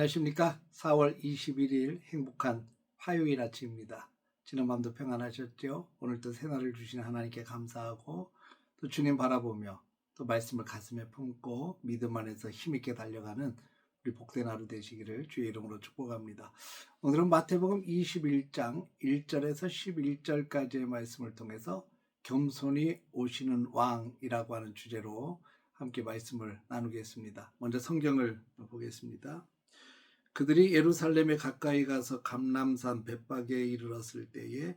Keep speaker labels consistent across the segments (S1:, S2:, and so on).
S1: 안녕하십니까. 4월 21일 행복한 화요일 아침입니다. 지난 밤도 평안하셨죠? 오늘도 새날을 주신 하나님께 감사하고 또 주님 바라보며 또 말씀을 가슴에 품고 믿음 안에서 힘있게 달려가는 우리 복된 하루 되시기를 주의 이름으로 축복합니다. 오늘은 마태복음 21장 1절에서 11절까지의 말씀을 통해서 겸손히 오시는 왕이라고 하는 주제로 함께 말씀을 나누겠습니다. 먼저 성경을 보겠습니다. 그들이 예루살렘에 가까이 가서 감람산 벳박에 이르렀을 때에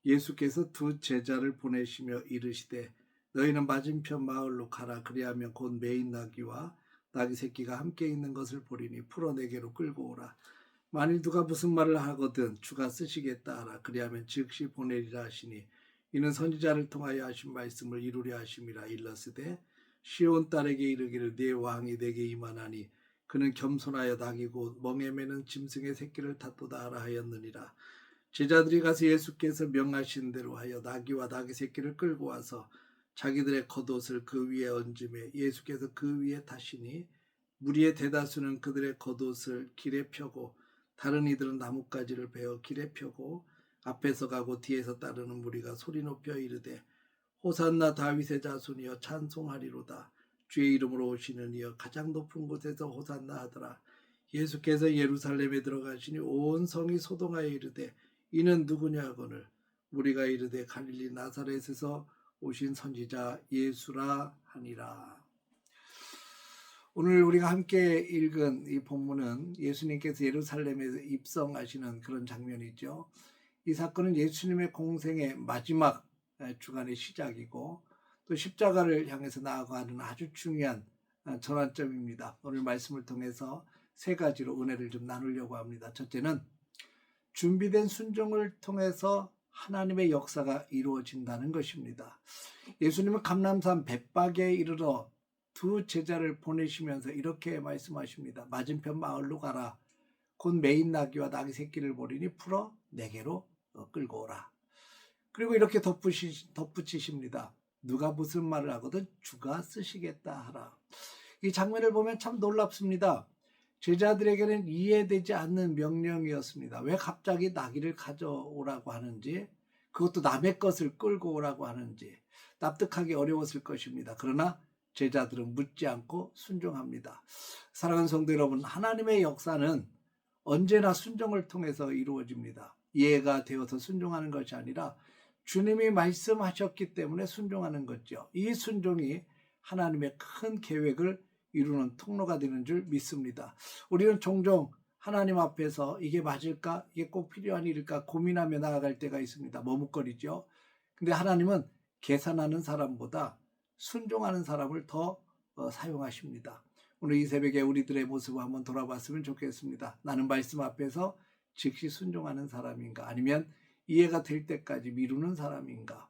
S1: 예수께서 두 제자를 보내시며 이르시되 너희는 맞은편 마을로 가라. 그리하면 곧 매인 나귀와 나귀 새끼가 함께 있는 것을 보리니 풀어 내게로 끌고 오라. 만일 누가 무슨 말을 하거든 주가 쓰시겠다 하라. 그리하면 즉시 보내리라 하시니 이는 선지자를 통하여 하신 말씀을 이루려 하심이라. 일러스되 시온 딸에게 이르기를 네 왕이 내게 임하나니 그는 겸손하여 나귀고 멍에 매는 짐승의 새끼를 탔도다 하라 하였느니라. 제자들이 가서 예수께서 명하신 대로 하여 나귀와 나귀 새끼를 끌고 와서 자기들의 겉옷을 그 위에 얹음에 예수께서 그 위에 타시니 무리의 대다수는 그들의 겉옷을 길에 펴고 다른 이들은 나뭇가지를 베어 길에 펴고 앞에서 가고 뒤에서 따르는 무리가 소리 높여 이르되 호산나 다윗의 자손이여 찬송하리로다. 주의 이름으로 오시는 이여 가장 높은 곳에서 호산나 하더라. 예수께서 예루살렘에 들어가시니 온 성이 소동하여 이르되 이는 누구냐 하거늘 무리가 이르되 갈릴리 나사렛에서 오신 선지자 예수라 하니라. 오늘 우리가 함께 읽은 이 본문은 예수님께서 예루살렘에 입성하시는 그런 장면이죠. 이 사건은 예수님의 공생의 마지막 주간의 시작이고 또 십자가를 향해서 나아가는 아주 중요한 전환점입니다. 오늘 말씀을 통해서 세 가지로 은혜를 좀 나누려고 합니다. 첫째는 준비된 순종을 통해서 하나님의 역사가 이루어진다는 것입니다. 예수님은 감람산 벳박에 이르러 두 제자를 보내시면서 이렇게 말씀하십니다. 맞은편 마을로 가라. 곧 매인 나귀와 나귀 새끼를 보리니 풀어 내게로 끌고 오라. 그리고 이렇게 덧붙이십니다. 누가 무슨 말을 하거든 주가 쓰시겠다 하라. 이 장면을 보면 참 놀랍습니다. 제자들에게는 이해되지 않는 명령이었습니다. 왜 갑자기 나귀를 가져오라고 하는지, 그것도 남의 것을 끌고 오라고 하는지 납득하기 어려웠을 것입니다. 그러나 제자들은 묻지 않고 순종합니다. 사랑하는 성도 여러분, 하나님의 역사는 언제나 순종을 통해서 이루어집니다. 이해가 되어서 순종하는 것이 아니라 주님이 말씀하셨기 때문에 순종하는 거죠. 이 순종이 하나님의 큰 계획을 이루는 통로가 되는 줄 믿습니다. 우리는 종종 하나님 앞에서 이게 맞을까? 이게 꼭 필요한 일일까? 고민하며 나아갈 때가 있습니다. 머뭇거리죠. 근데 하나님은 계산하는 사람보다 순종하는 사람을 더 사용하십니다. 오늘 이 새벽에 우리들의 모습을 한번 돌아봤으면 좋겠습니다. 나는 말씀 앞에서 즉시 순종하는 사람인가? 아니면 이해가 될 때까지 미루는 사람인가?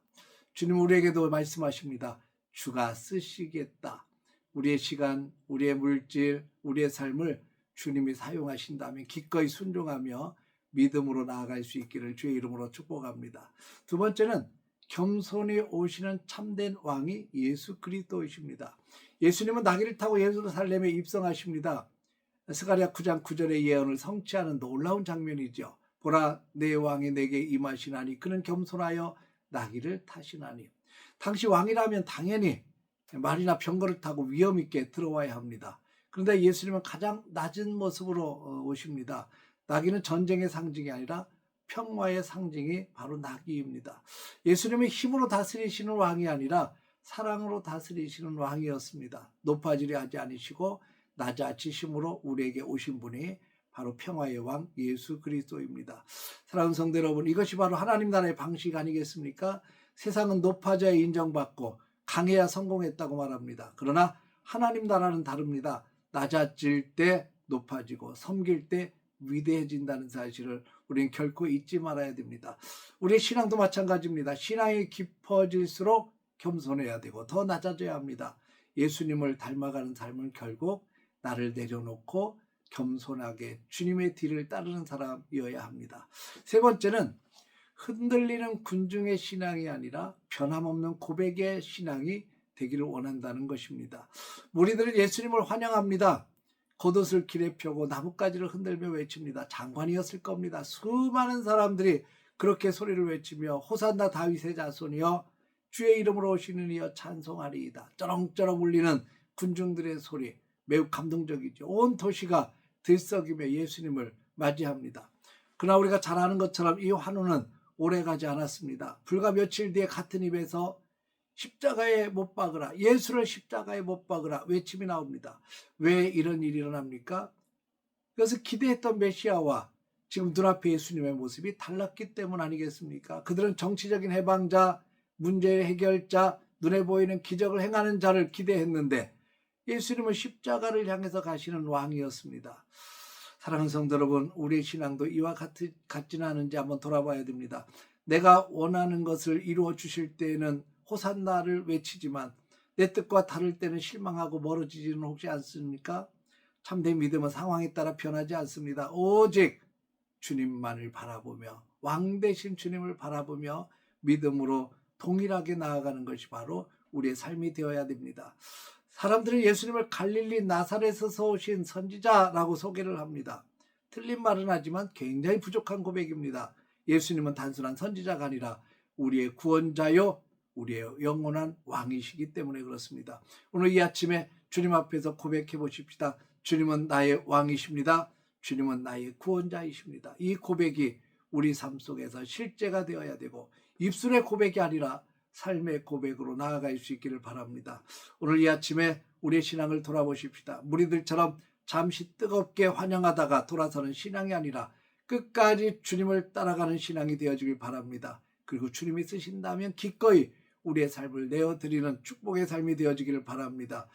S1: 주님 우리에게도 말씀하십니다. 주가 쓰시겠다. 우리의 시간, 우리의 물질, 우리의 삶을 주님이 사용하신다면 기꺼이 순종하며 믿음으로 나아갈 수 있기를 주의 이름으로 축복합니다. 두 번째는 겸손히 오시는 참된 왕이 예수 그리스도이십니다. 예수님은 나귀를 타고 예루살렘에 입성하십니다. 스가랴 9장 9절의 예언을 성취하는 놀라운 장면이죠. 보라 내 왕이 내게 임하시나니 그는 겸손하여 나귀를 타시나니. 당시 왕이라면 당연히 말이나 병거를 타고 위험 있게 들어와야 합니다. 그런데 예수님은 가장 낮은 모습으로 오십니다. 나귀는 전쟁의 상징이 아니라 평화의 상징이 바로 나귀입니다. 예수님은 힘으로 다스리시는 왕이 아니라 사랑으로 다스리시는 왕이었습니다. 높아지려 하지 않으시고 낮아지심으로 우리에게 오신 분이 바로 평화의 왕 예수 그리스도입니다. 사랑하는 성도 여러분, 이것이 바로 하나님 나라의 방식 아니겠습니까? 세상은 높아져야 인정받고 강해야 성공했다고 말합니다. 그러나 하나님 나라는 다릅니다. 낮아질 때 높아지고 섬길 때 위대해진다는 사실을 우리는 결코 잊지 말아야 됩니다. 우리의 신앙도 마찬가지입니다. 신앙이 깊어질수록 겸손해야 되고 더 낮아져야 합니다. 예수님을 닮아가는 삶은 결국 나를 내려놓고 겸손하게 주님의 뒤를 따르는 사람이어야 합니다. 세 번째는 흔들리는 군중의 신앙이 아니라 변함없는 고백의 신앙이 되기를 원한다는 것입니다. 무리들은 예수님을 환영합니다. 겉옷을 길에 펴고 나뭇가지를 흔들며 외칩니다. 장관이었을 겁니다. 수많은 사람들이 그렇게 소리를 외치며 호산나 다윗의 자손이여 주의 이름으로 오시는 이여 찬송하리이다. 쩌렁쩌렁 울리는 군중들의 소리 매우 감동적이죠. 온 도시가 들썩이며 예수님을 맞이합니다. 그러나 우리가 잘 아는 것처럼 이 환호는 오래가지 않았습니다. 불과 며칠 뒤에 같은 입에서 십자가에 못 박으라, 예수를 십자가에 못 박으라 외침이 나옵니다. 왜 이런 일이 일어납니까? 그래서 기대했던 메시아와 지금 눈앞에 예수님의 모습이 달랐기 때문 아니겠습니까? 그들은 정치적인 해방자, 문제의 해결자, 눈에 보이는 기적을 행하는 자를 기대했는데 예수님은 십자가를 향해서 가시는 왕이었습니다. 사랑하는 성도 여러분, 우리의 신앙도 이와 같지는 않은지 한번 돌아봐야 됩니다. 내가 원하는 것을 이루어 주실 때에는 호산나를 외치지만 내 뜻과 다를 때는 실망하고 멀어지지는 혹시 않습니까? 참된 믿음은 상황에 따라 변하지 않습니다. 오직 주님만을 바라보며 왕 되신 주님을 바라보며 믿음으로 동일하게 나아가는 것이 바로 우리의 삶이 되어야 됩니다. 사람들은 예수님을 갈릴리 나사렛에서 오신 선지자라고 소개를 합니다. 틀린 말은 하지만 굉장히 부족한 고백입니다. 예수님은 단순한 선지자가 아니라 우리의 구원자요 우리의 영원한 왕이시기 때문에 그렇습니다. 오늘 이 아침에 주님 앞에서 고백해 보십시다. 주님은 나의 왕이십니다. 주님은 나의 구원자이십니다. 이 고백이 우리 삶 속에서 실제가 되어야 되고 입술의 고백이 아니라 삶의 고백으로 나아갈 수 있기를 바랍니다. 오늘 이 아침에 우리의 신앙을 돌아보십시다. 무리들처럼 잠시 뜨겁게 환영하다가 돌아서는 신앙이 아니라 끝까지 주님을 따라가는 신앙이 되어주길 바랍니다. 그리고 주님이 쓰신다면 기꺼이 우리의 삶을 내어드리는 축복의 삶이 되어지기를 바랍니다.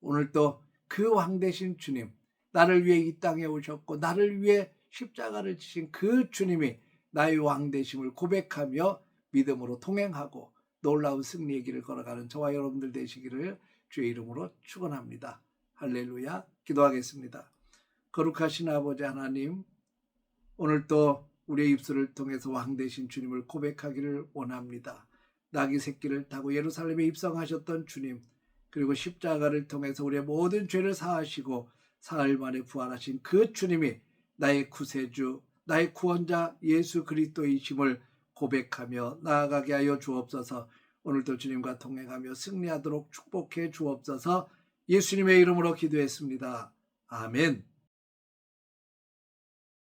S1: 오늘도 그 왕 되신 주님, 나를 위해 이 땅에 오셨고 나를 위해 십자가를 지신 그 주님이 나의 왕 되심을 고백하며 믿음으로 동행하고 놀라운 승리의 길을 걸어가는 저와 여러분들 되시기를 주의 이름으로 축원합니다. 할렐루야. 기도하겠습니다. 거룩하신 아버지 하나님, 오늘도 우리의 입술을 통해서 왕 되신 주님을 고백하기를 원합니다. 나귀 새끼를 타고 예루살렘에 입성하셨던 주님, 그리고 십자가를 통해서 우리의 모든 죄를 사하시고 사흘 만에 부활하신 그 주님이 나의 구세주, 나의 구원자 예수 그리스도이심을 고백하며 나아가게 하여 주옵소서. 오늘도 주님과 동행하며 승리하도록 축복해 주옵소서. 예수님의 이름으로 기도했습니다. 아멘.